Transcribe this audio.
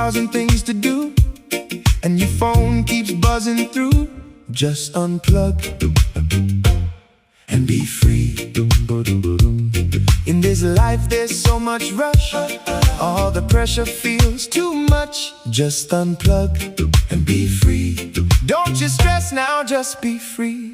1,000 things to do, and your phone keeps buzzing through. Just unplug and be free. In this life there's so much rush, all the pressure feels too much. Just unplug and be free. Don't you stress now, just be free.